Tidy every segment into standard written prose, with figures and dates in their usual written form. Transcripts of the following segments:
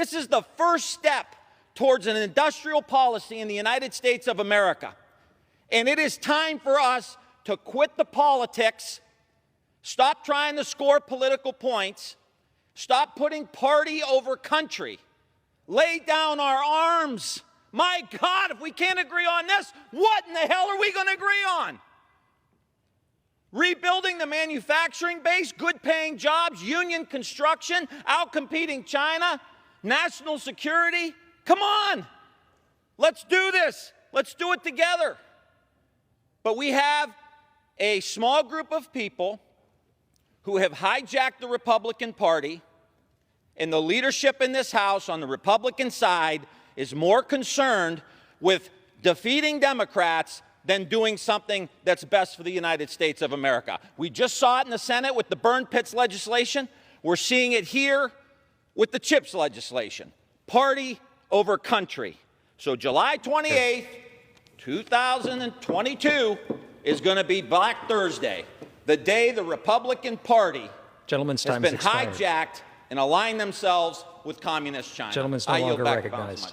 This is the first step towards an industrial policy in the United States of America. And it is time for us to quit the politics, stop trying to score political points, stop putting party over country, lay down our arms. My God, if we can't agree on this, what in the hell are we going to agree on? Rebuilding the manufacturing base, good-paying jobs, union construction, outcompeting China, national security. Come on, let's do this. Let's do it together. But we have a small group of people who have hijacked the Republican Party, and the leadership in this House on the Republican side is more concerned with defeating Democrats than doing something that's best for the United States of America. We just saw it in the Senate with the burn pits legislation. We're seeing it here with the CHIPS legislation. Party over country. So July 28th, 2022 is going to be Black Thursday, the day the Republican Party has been hijacked and aligned themselves with communist China. Gentleman's no longer recognized.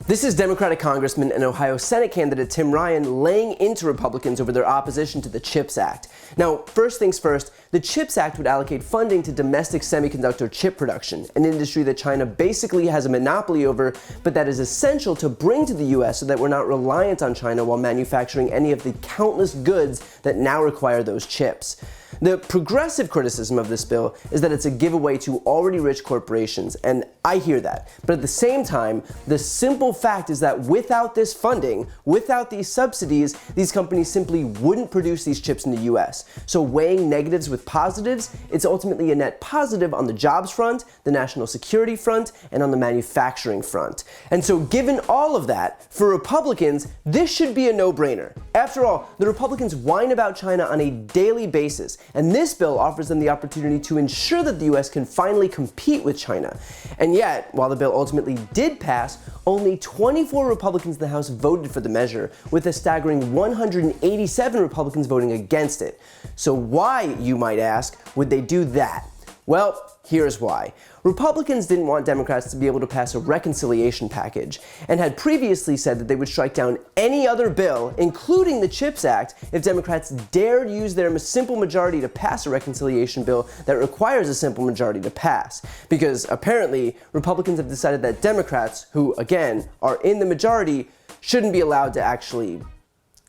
This is Democratic Congressman and Ohio Senate candidate Tim Ryan laying into Republicans over their opposition to the CHIPS Act. Now, first things first, the CHIPS Act would allocate funding to domestic semiconductor chip production, an industry that China basically has a monopoly over, but that is essential to bring to the U.S. so that we're not reliant on China while manufacturing any of the countless goods that now require those chips. The progressive criticism of this bill is that it's a giveaway to already rich corporations, and I hear that. But at the same time, the simple fact is that without this funding, without these subsidies, these companies simply wouldn't produce these chips in the US. So weighing negatives with positives, it's ultimately a net positive on the jobs front, the national security front, and on the manufacturing front. And so given all of that, for Republicans, this should be a no-brainer. After all, the Republicans whine about China on a daily basis, and this bill offers them the opportunity to ensure that the US can finally compete with China. And yet, while the bill ultimately did pass, only 24 Republicans in the House voted for the measure, with a staggering 187 Republicans voting against it. So why, you might ask, would they do that? Well, here's why. Republicans didn't want Democrats to be able to pass a reconciliation package, and had previously said that they would strike down any other bill, including the CHIPS Act, if Democrats dared use their simple majority to pass a reconciliation bill that requires a simple majority to pass. Because apparently, Republicans have decided that Democrats, who again are in the majority, shouldn't be allowed to actually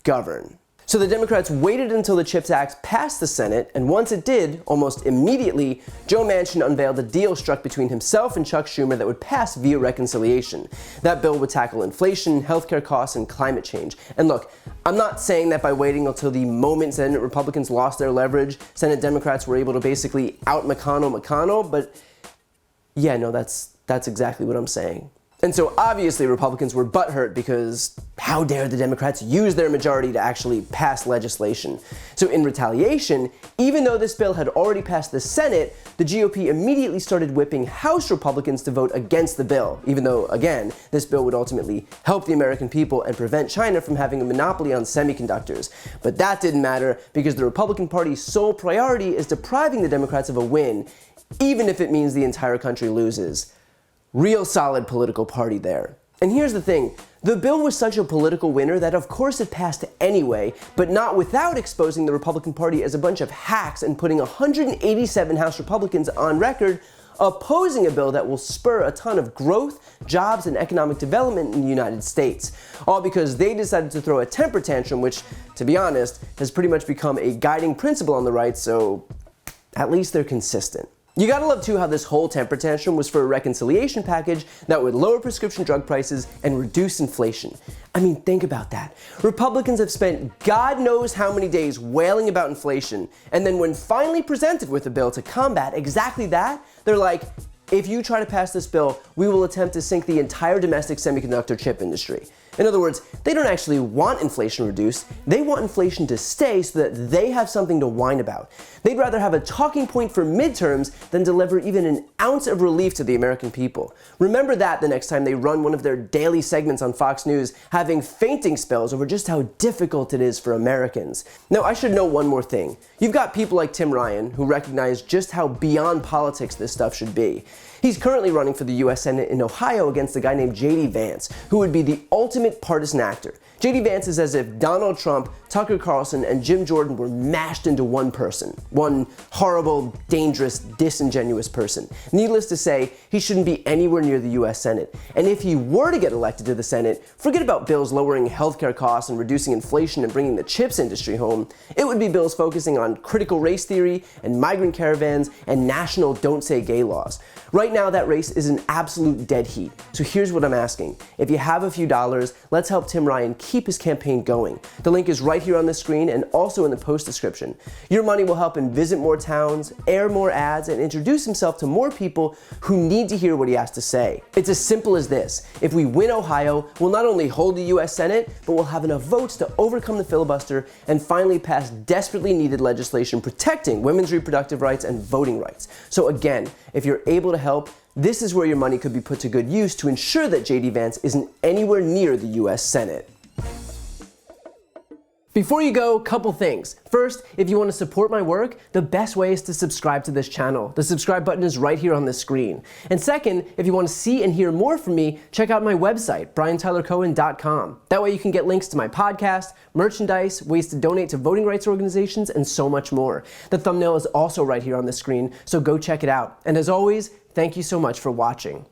govern. So the Democrats waited until the CHIPS Act passed the Senate, and once it did, almost immediately, Joe Manchin unveiled a deal struck between himself and Chuck Schumer that would pass via reconciliation. That bill would tackle inflation, healthcare costs, and climate change. And look, I'm not saying that by waiting until the moment Senate Republicans lost their leverage, Senate Democrats were able to basically out-McConnell, but yeah, no, that's exactly what I'm saying. And so obviously Republicans were butthurt because how dare the Democrats use their majority to actually pass legislation. So in retaliation, even though this bill had already passed the Senate, the GOP immediately started whipping House Republicans to vote against the bill, even though, again, this bill would ultimately help the American people and prevent China from having a monopoly on semiconductors. But that didn't matter because the Republican Party's sole priority is depriving the Democrats of a win, even if it means the entire country loses. Real solid political party there. And here's the thing, the bill was such a political winner that of course it passed anyway, but not without exposing the Republican Party as a bunch of hacks and putting 187 House Republicans on record opposing a bill that will spur a ton of growth, jobs, and economic development in the United States. All because they decided to throw a temper tantrum, which, to be honest, has pretty much become a guiding principle on the right, so at least they're consistent. You gotta love too how this whole temper tantrum was for a reconciliation package that would lower prescription drug prices and reduce inflation. I mean, think about that. Republicans have spent God knows how many days wailing about inflation, and then when finally presented with a bill to combat exactly that, they're like, if you try to pass this bill, we will attempt to sink the entire domestic semiconductor chip industry. In other words, they don't actually want inflation reduced, they want inflation to stay so that they have something to whine about. They'd rather have a talking point for midterms than deliver even an ounce of relief to the American people. Remember that the next time they run one of their daily segments on Fox News, having fainting spells over just how difficult it is for Americans. Now, I should know one more thing. You've got people like Tim Ryan who recognize just how beyond politics this stuff should be. He's currently running for the US Senate in Ohio against a guy named J.D. Vance, who would be the ultimate partisan actor. J.D. Vance is as if Donald Trump, Tucker Carlson, and Jim Jordan were mashed into one person. One horrible, dangerous, disingenuous person. Needless to say, he shouldn't be anywhere near the US Senate. And if he were to get elected to the Senate, forget about bills lowering healthcare costs and reducing inflation and bringing the chips industry home. It would be bills focusing on critical race theory and migrant caravans and national don't say gay laws. Right now, that race is an absolute dead heat. So here's what I'm asking. If you have a few dollars, let's help Tim Ryan keep his campaign going. The link is right here on the screen and also in the post description. Your money will help him visit more towns, air more ads, and introduce himself to more people who need to hear what he has to say. It's as simple as this. If we win Ohio, we'll not only hold the US Senate, but we'll have enough votes to overcome the filibuster and finally pass desperately needed legislation protecting women's reproductive rights and voting rights. So again, if you're able to help, this is where your money could be put to good use to ensure that J.D. Vance isn't anywhere near the US Senate. Before you go, couple things. First, if you want to support my work, the best way is to subscribe to this channel. The subscribe button is right here on the screen. And second, if you want to see and hear more from me, check out my website, briantylercohen.com. That way you can get links to my podcast, merchandise, ways to donate to voting rights organizations, and so much more. The thumbnail is also right here on the screen, so go check it out. And as always, thank you so much for watching.